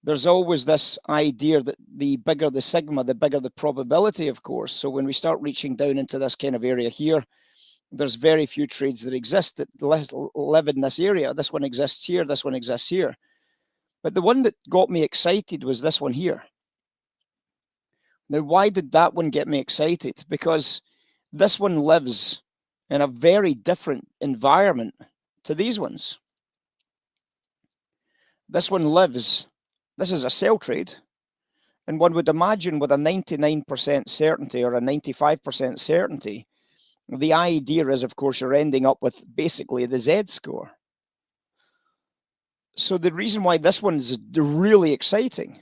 there's always this idea that the bigger the sigma, the bigger the probability, of course. So when we start reaching down into this kind of area here, there's very few trades that exist that live in this area. This one exists here, this one exists here. But the one that got me excited was this one here. Now, why did that one get me excited? Because this one lives in a very different environment to these ones. This one lives, this is a sell trade, and one would imagine with a 99% certainty or a 95% certainty, the idea is, of course, you're ending up with basically the Z score. So the reason why this one is really exciting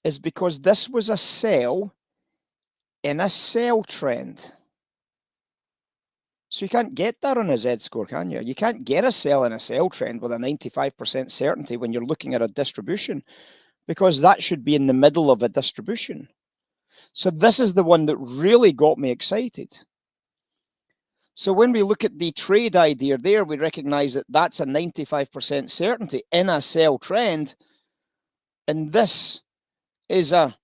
is because this was a sell in a sell trend. So you can't get that on a Z score, can you? You can't get a sell in a sell trend with a 95% certainty when you're looking at a distribution, because that should be in the middle of a distribution. So this is the one that really got me excited. So when we look at the trade idea there, we recognize that that's a 95% certainty in a sell trend, and this is a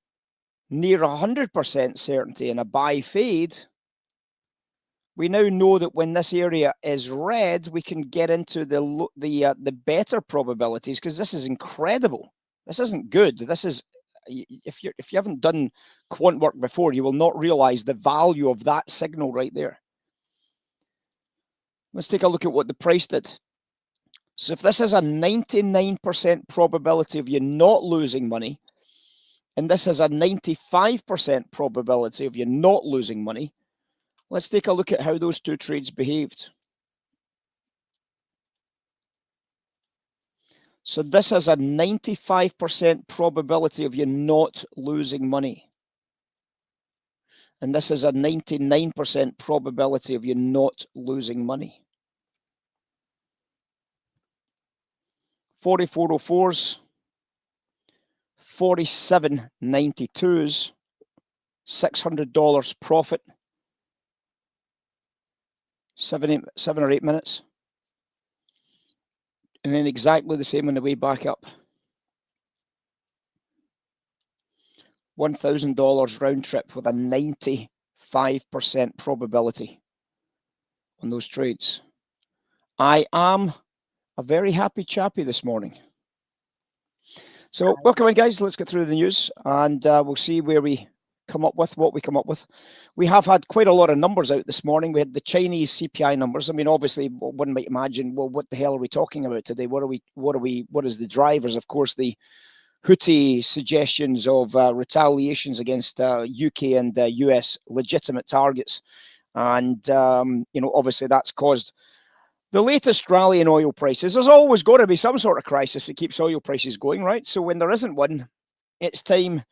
near 100% certainty in a buy fade. We now know that when this area is red, we can get into the better probabilities, because this is incredible. This isn't good. This is, if you haven't done quant work before, you will not realize the value of that signal right there. Let's take a look at what the price did. So if this is a 99% probability of you not losing money, and this has a 95% probability of you not losing money, let's take a look at how those two trades behaved. So this has a 95% probability of you not losing money. And this is a 99% probability of you not losing money. 4404s, 4792s, $600 profit, 7 or 8 minutes. And then exactly the same on the way back up. $1,000 round trip with a 95% probability on those trades. I am a very happy chappy this morning. So welcome in, guys. Let's get through the news, and we'll see where we come up with, what we come up with. We have had quite a lot of numbers out this morning. We had the Chinese CPI numbers. I mean, obviously, one might imagine, well, what the hell are we talking about today? What is the drivers? Of course, the Houthi suggestions of retaliations against UK and US legitimate targets, and obviously that's caused the latest rally in oil prices. There's always got to be some sort of crisis that keeps oil prices going, right? So when there isn't one, it's time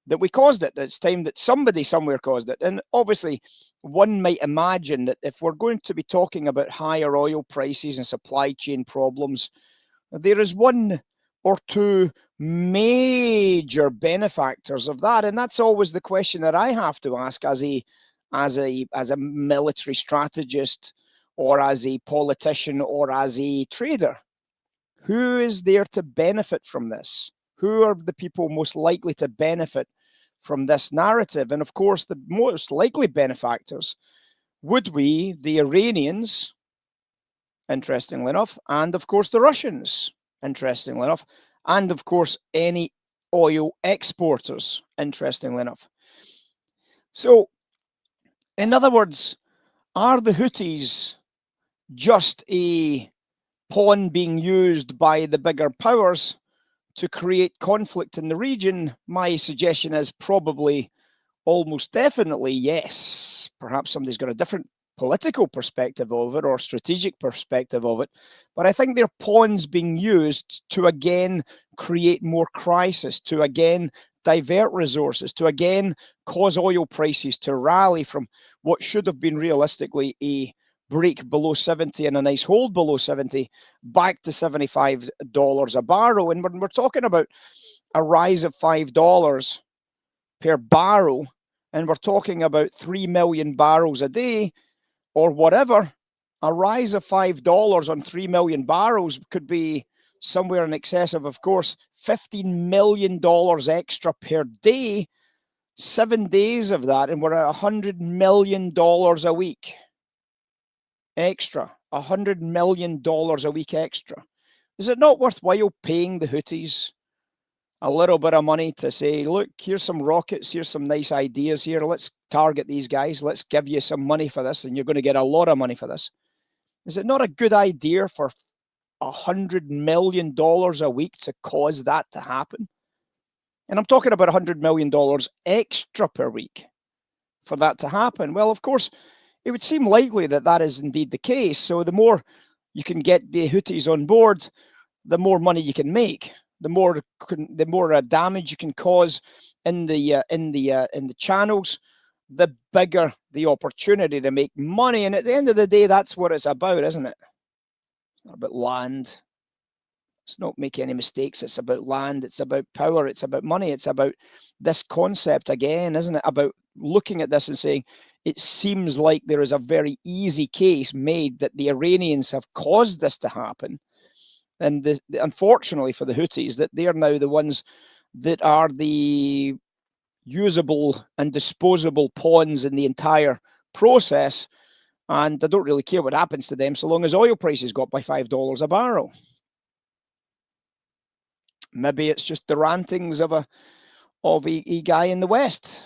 that we caused it. It's time that somebody somewhere caused it. And obviously, one might imagine that if we're going to be talking about higher oil prices and supply chain problems, there is one or two major benefactors of that. And that's always the question that I have to ask as a military strategist, or as a politician, or as a trader. Who is there to benefit from this? Who are the people most likely to benefit from this narrative? And of course, the most likely benefactors would be the Iranians, interestingly enough, and of course the Russians, interestingly enough, and of course any oil exporters, interestingly enough. So, in other words, are the Houthis just a pawn being used by the bigger powers to create conflict in the region? My suggestion is probably, almost definitely, yes. Perhaps somebody's got a different political perspective of it or strategic perspective of it, but I think they're pawns being used to again create more crisis, to again divert resources, to again cause oil prices to rally from what should have been realistically a break below 70 and a nice hold below 70 back to $75 a barrel. And when we're talking about a rise of $5 per barrel, and we're talking about 3 million barrels a day or whatever, a rise of $5 on 3 million barrels could be somewhere in excess of course, $15 million extra per day, 7 days of that, and we're at $100 million a week extra, $100 million a week extra. Is it not worthwhile paying the Houthis a little bit of money to say, look, here's some rockets, here's some nice ideas here, let's target these guys, let's give you some money for this, and you're going to get a lot of money for this? Is it not a good idea for $100 million a week to cause that to happen? And I'm talking about $100 million extra per week for that to happen. Well, of course, it would seem likely that that is indeed the case. So the more you can get the Houthis on board, the more money you can make, the more damage you can cause in the channels, the bigger the opportunity to make money. And at the end of the day, that's what it's about, isn't it? It's not about land. Let's not make any mistakes. It's about land. It's about power. It's about money. It's about this concept again, isn't it? About looking at this and saying, it seems like there is a very easy case made that the Iranians have caused this to happen. And unfortunately for the Houthis, that they are now the ones that are the usable and disposable pawns in the entire process. And I don't really care what happens to them so long as oil prices go up by $5 a barrel. Maybe it's just the rantings of a guy in the West.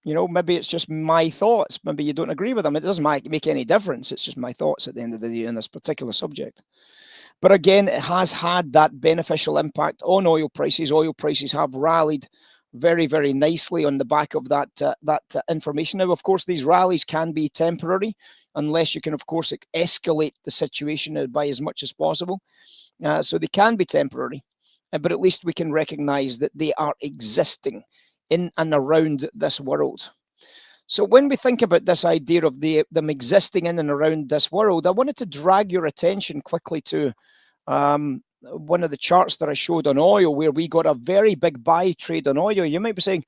You know, maybe it's just my thoughts. Maybe you don't agree with them. It doesn't make any difference. It's just my thoughts at the end of the day on this particular subject. But again, it has had that beneficial impact on oil prices. Oil prices have rallied very, very nicely on the back of that information. Now, of course, these rallies can be temporary unless you can, of course, escalate the situation by as much as possible. So they can be temporary, but at least we can recognize that they are existing in and around this world. So when we think about this idea of them existing in and around this world, I wanted to drag your attention quickly to one of the charts that I showed on oil, where we got a very big buy trade on oil. You might be saying,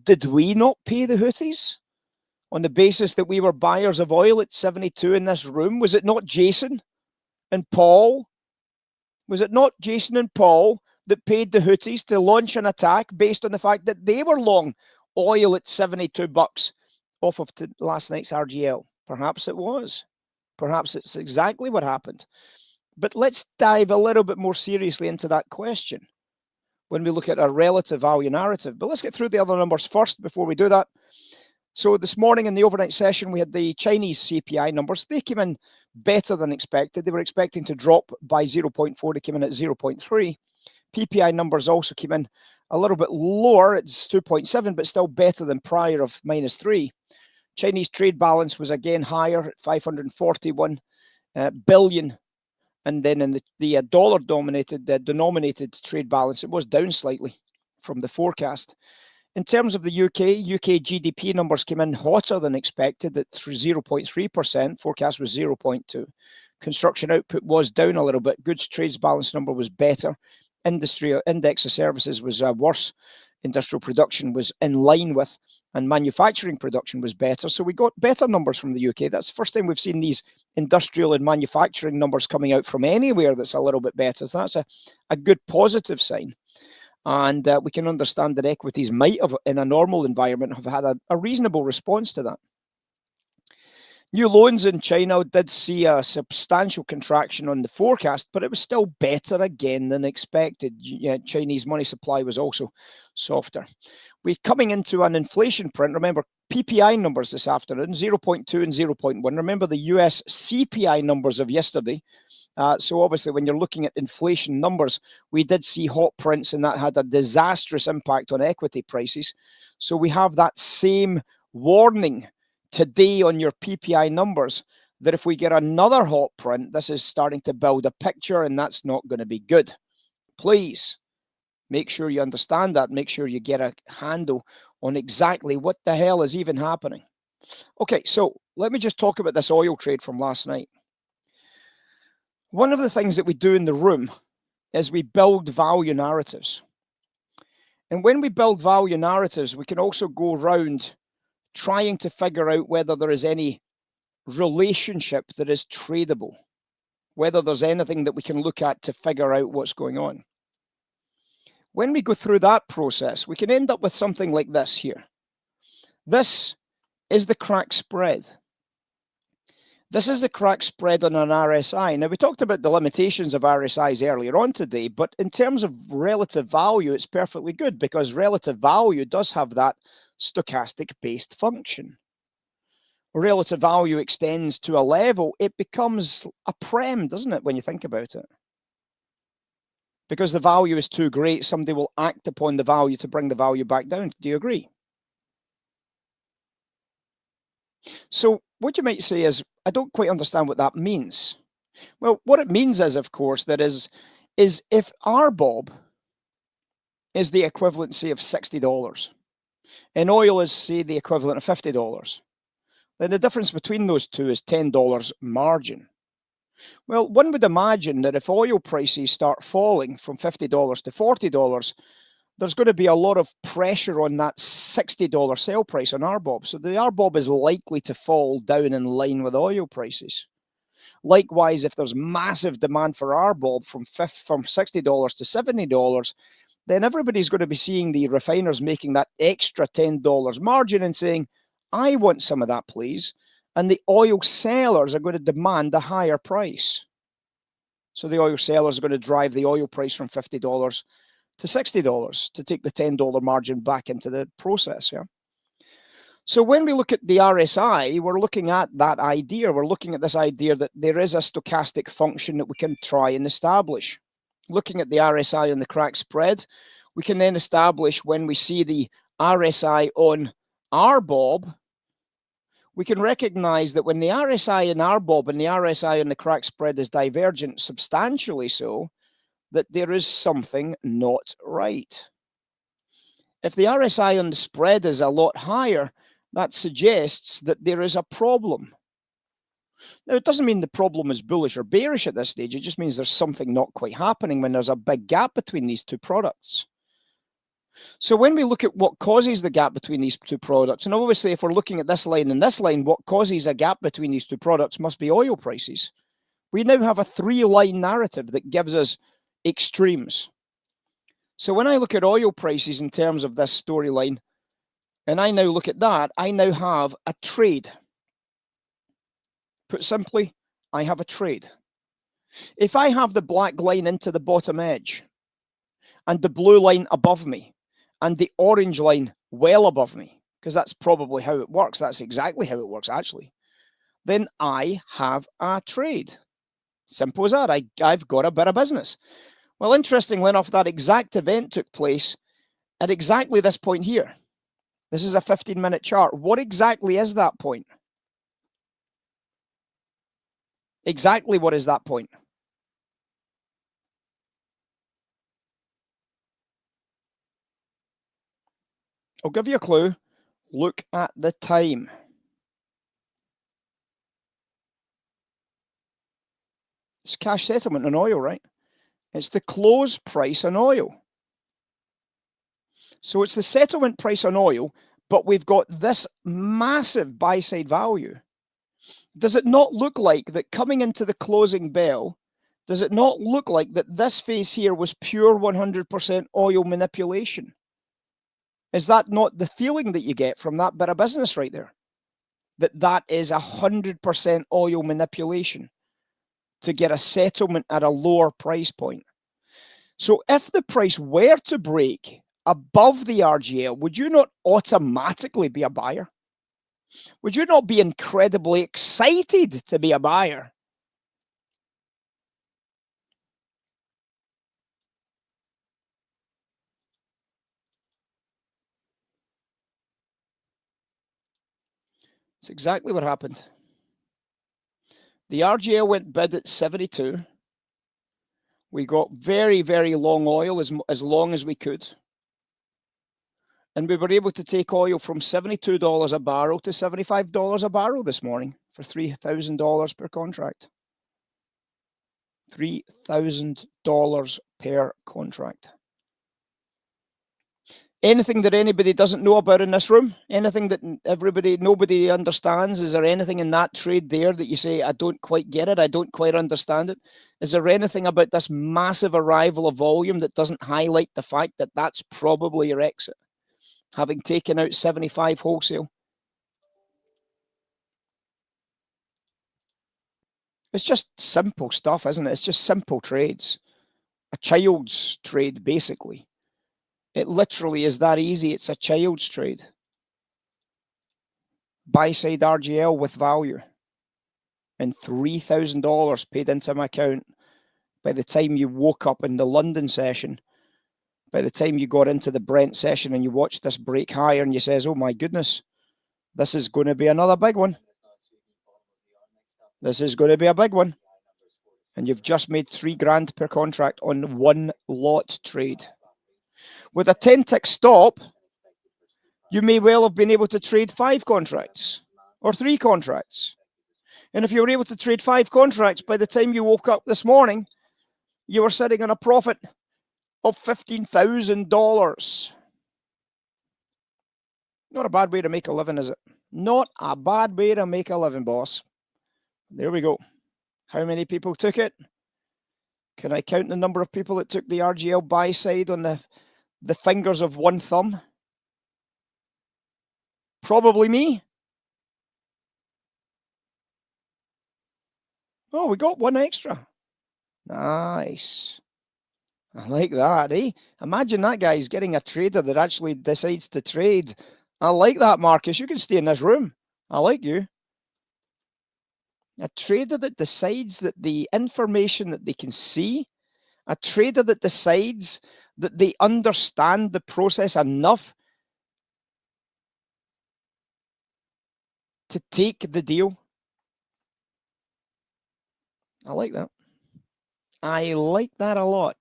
did we not pay the Houthis on the basis that we were buyers of oil at 72 in this room? Was it not Jason and Paul? Was it not Jason and Paul that paid the Houthis to launch an attack based on the fact that they were long oil at 72 bucks off of last night's RGL? Perhaps it was. Perhaps it's exactly what happened. But let's dive a little bit more seriously into that question when we look at a relative value narrative. But let's get through the other numbers first before we do that. So this morning in the overnight session, we had the Chinese CPI numbers. They came in better than expected. They were expecting to drop by 0.4. They came in at 0.3. PPI numbers also came in a little bit lower. It's 2.7, but still better than prior of -3. Chinese trade balance was again higher at 541 billion. And then in the dollar-denominated trade balance, it was down slightly from the forecast. In terms of the UK GDP numbers came in hotter than expected at 0.3%. Forecast was 0.2. Construction output was down a little bit. Goods trades balance number was better. Industry index of services was worse. Industrial production was in line with, and manufacturing production was better. So we got better numbers from the UK. That's the first time we've seen these industrial and manufacturing numbers coming out from anywhere that's a little bit better. So that's a good positive sign. And we can understand that equities might have, in a normal environment, have had a reasonable response to that. New loans in China did see a substantial contraction on the forecast, but it was still better again than expected. Chinese money supply was also softer. We're coming into an inflation print. Remember, PPI numbers this afternoon, 0.2 and 0.1. Remember the US CPI numbers of yesterday. So obviously, when you're looking at inflation numbers, we did see hot prints, and that had a disastrous impact on equity prices. So we have that same warning today on your PPI numbers that if we get another hot print, this is starting to build a picture, and that's not going to be good. Please make sure you understand that. Make sure you get a handle on exactly what the hell is even happening. Okay, so let me just talk about this oil trade from last night. One of the things that we do in the room is we build value narratives. And when we build value narratives, we can also go around trying to figure out whether there is any relationship that is tradable. whether there's anything that we can look at to figure out what's going on. When we go through that process, we can end up with something like this here. This is the crack spread. This is the crack spread on an RSI. Now, we talked about the limitations of RSIs earlier on today, but in terms of relative value, it's perfectly good because relative value does have that stochastic-based function. Relative value extends to a level, it becomes a prem, doesn't it, when you think about it? Because the value is too great, somebody will act upon the value to bring the value back down. Do you agree? So what you might say is, I don't quite understand what that means. Well, what it means is, of course, that is if RBOB is the equivalency of $60 and oil is, say, the equivalent of $50, then the difference between those two is $10 margin. Well, one would imagine that if oil prices start falling from $50 to $40, there's going to be a lot of pressure on that $60 sell price on RBOB. So the RBOB is likely to fall down in line with oil prices. Likewise, if there's massive demand for RBOB from $60 to $70, then everybody's going to be seeing the refiners making that extra $10 margin and saying, I want some of that, please. And the oil sellers are going to demand a higher price. So the oil sellers are going to drive the oil price from $50 to $60 to take the $10 margin back into the process. Yeah. So when we look at the RSI, we're looking at that idea. We're looking at this idea that there is a stochastic function that we can try and establish. Looking at the RSI on the crack spread, we can then establish when we see the RSI on RBOB, we can recognize that when the RSI in RBOB and the RSI on the crack spread is divergent, substantially so, that there is something not right. If the RSI on the spread is a lot higher, that suggests that there is a problem. Now, it doesn't mean the problem is bullish or bearish at this stage. It just means there's something not quite happening when there's a big gap between these two products. So when we look at what causes the gap between these two products, and obviously if we're looking at this line and this line, what causes a gap between these two products must be oil prices. We now have a three-line narrative that gives us extremes. So when I look at oil prices in terms of this storyline, and I now look at that, I now have a trade. Put simply, I have a trade. If I have the black line into the bottom edge, and the blue line above me, and the orange line well above me, because that's probably how it works, that's exactly how it works actually, then I have a trade. Simple as that. I've got a bit of business. Well, interestingly enough, that exact event took place at exactly this point here. This is a 15-minute chart. What exactly is that point? Exactly what is that point? I'll give you a clue. Look at the time. It's cash settlement on oil, right? It's the close price on oil. So it's the settlement price on oil, but we've got this massive buy-side value. Does it not look like that coming into the closing bell, does it not look like that this phase here was pure 100% oil manipulation? Is that not the feeling that you get from that bit of business right there? That is 100% oil manipulation to get a settlement at a lower price point. So if the price were to break above the RGL, would you not automatically be a buyer? Would you not be incredibly excited to be a buyer? It's exactly what happened. The RGL went bid at 72. We got very, very long oil, as long as we could. And we were able to take oil from $72 a barrel to $75 a barrel this morning for $3,000 per contract. $3,000 per contract. Anything that anybody doesn't know about in this room? Anything that nobody understands? Is there anything in that trade there that you say, I don't quite get it, I don't quite understand it? Is there anything about this massive arrival of volume that doesn't highlight the fact that that's probably your exit, having taken out 75 wholesale? It's just simple stuff, isn't it? It's just simple trades. A child's trade, basically. It literally is that easy. It's a child's trade. Buy side RGL with value and $3,000 paid into my account by the time you woke up in the London session, by the time you got into the Brent session and you watched this break higher and you says, oh my goodness, this is going to be another big one. This is going to be a big one. And you've just made $3,000 per contract on one lot trade. With a 10-tick stop, you may well have been able to trade 5 contracts or 3 contracts. And if you were able to trade 5 contracts, by the time you woke up this morning, you were sitting on a profit of $15,000. Not a bad way to make a living, is it? Not a bad way to make a living, boss. There we go. How many people took it? Can I count the number of people that took the RGL buy side on the fingers of one thumb? Probably me. Oh, we got one extra. Nice. I like that, eh? Imagine that guy's getting a trader that actually decides to trade. I like that, Marcus. You can stay in this room. I like you. A trader that decides that the information that they can see, a trader that decides that they understand the process enough to take the deal. I like that. I like that a lot.